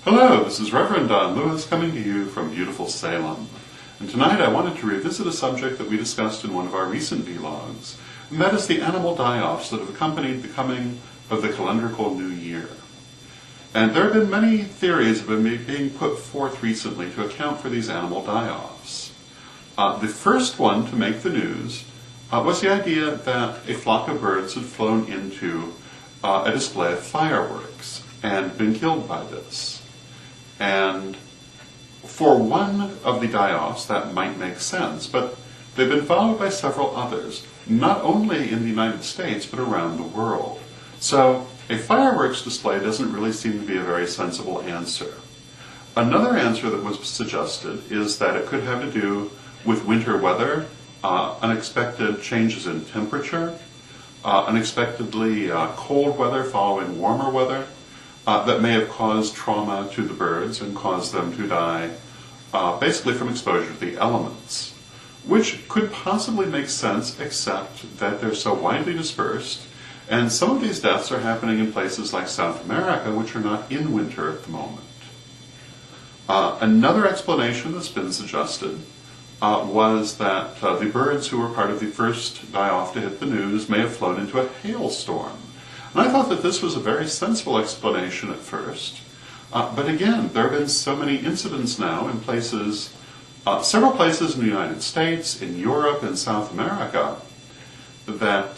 Hello, this is Reverend Don Lewis coming to you from beautiful Salem. And tonight I wanted to revisit a subject that we discussed in one of our recent vlogs, and that is the animal die-offs that have accompanied the coming of the calendrical New Year. And there have been many theories that have been being put forth recently to account for these animal die-offs. The first one to make the news was the idea that a flock of birds had flown into a display of fireworks and been killed by this. And for one of the die-offs, that might make sense, but they've been followed by several others, not only in the United States, but around the world. So a fireworks display doesn't really seem to be a very sensible answer. Another answer that was suggested is that it could have to do with winter weather, unexpected changes in temperature, unexpectedly cold weather following warmer weather, that may have caused trauma to the birds and caused them to die basically from exposure to the elements, which could possibly make sense except that they're so widely dispersed, and some of these deaths are happening in places like South America, which are not in winter at the moment. Another explanation that's been suggested was that the birds who were part of the first die-off to hit the news may have flown into a hailstorm. And I thought that this was a very sensible explanation at first, but again, there have been so many incidents now in places, several places in the United States, in Europe, in South America, that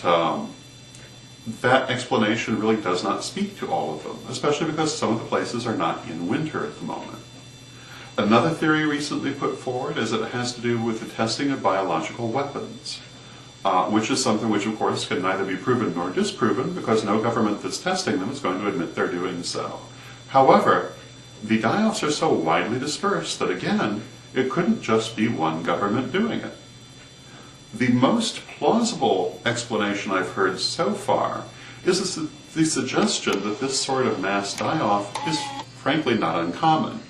that explanation really does not speak to all of them, especially because some of the places are not in winter at the moment. Another theory recently put forward is that it has to do with the testing of biological weapons. Which is something which, of course, can neither be proven nor disproven, because no government that's testing them is going to admit they're doing so. However, the die-offs are so widely dispersed that, again, it couldn't just be one government doing it. The most plausible explanation I've heard so far is the suggestion that this sort of mass die-off is frankly not uncommon.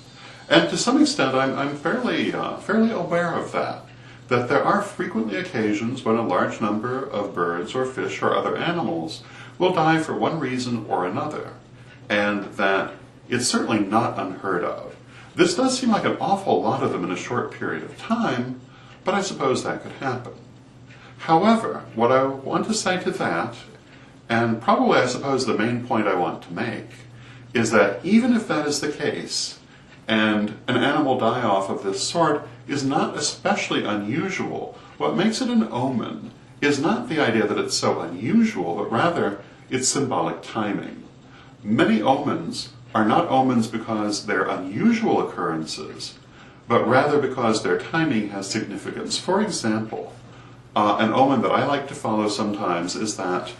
And to some extent, I'm fairly aware of that there are frequently occasions when a large number of birds or fish or other animals will die for one reason or another, and that it's certainly not unheard of. This does seem like an awful lot of them in a short period of time, but I suppose that could happen. However, what I want to say to that, and probably I suppose the main point I want to make, is that even if that is the case, and an animal die-off of this sort is not especially unusual, what makes it an omen is not the idea that it's so unusual, but rather its symbolic timing. Many omens are not omens because they're unusual occurrences, but rather because their timing has significance. For example, an omen that I like to follow sometimes is that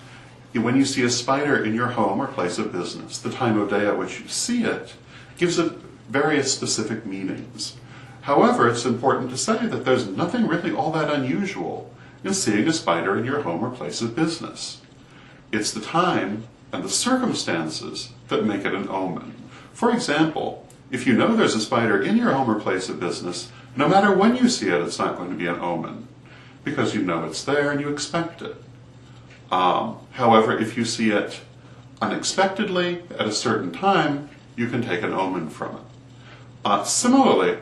when you see a spider in your home or place of business, the time of day at which you see it gives it various specific meanings. However, it's important to say that there's nothing really all that unusual in seeing a spider in your home or place of business. It's the time and the circumstances that make it an omen. For example, if you know there's a spider in your home or place of business, no matter when you see it, it's not going to be an omen, because you know it's there and you expect it. However, if you see it unexpectedly at a certain time, you can take an omen from it. Similarly,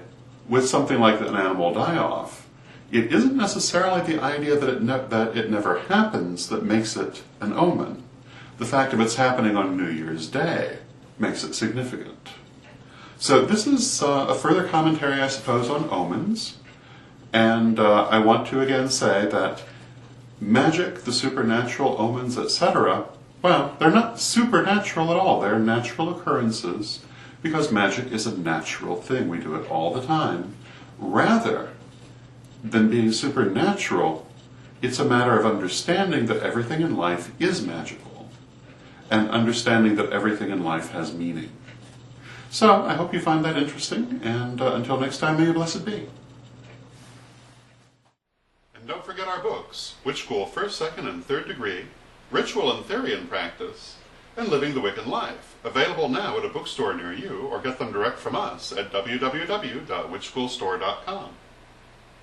with something like an animal die-off, it isn't necessarily the idea that it never happens that makes it an omen. The fact of its happening on New Year's Day makes it significant. So this is a further commentary, I suppose, on omens, and I want to again say that magic, the supernatural, omens, etc., well, they're not supernatural at all. They're natural occurrences, because magic is a natural thing. We do it all the time. Rather than being supernatural, it's a matter of understanding that everything in life is magical, and understanding that everything in life has meaning. So, I hope you find that interesting, and until next time, may you blessed be. And don't forget our books, Witch School First, Second, and Third Degree, Ritual and Theory and Practice, and Living the Wiccan Life, available now at a bookstore near you, or get them direct from us at www.witchschoolstore.com.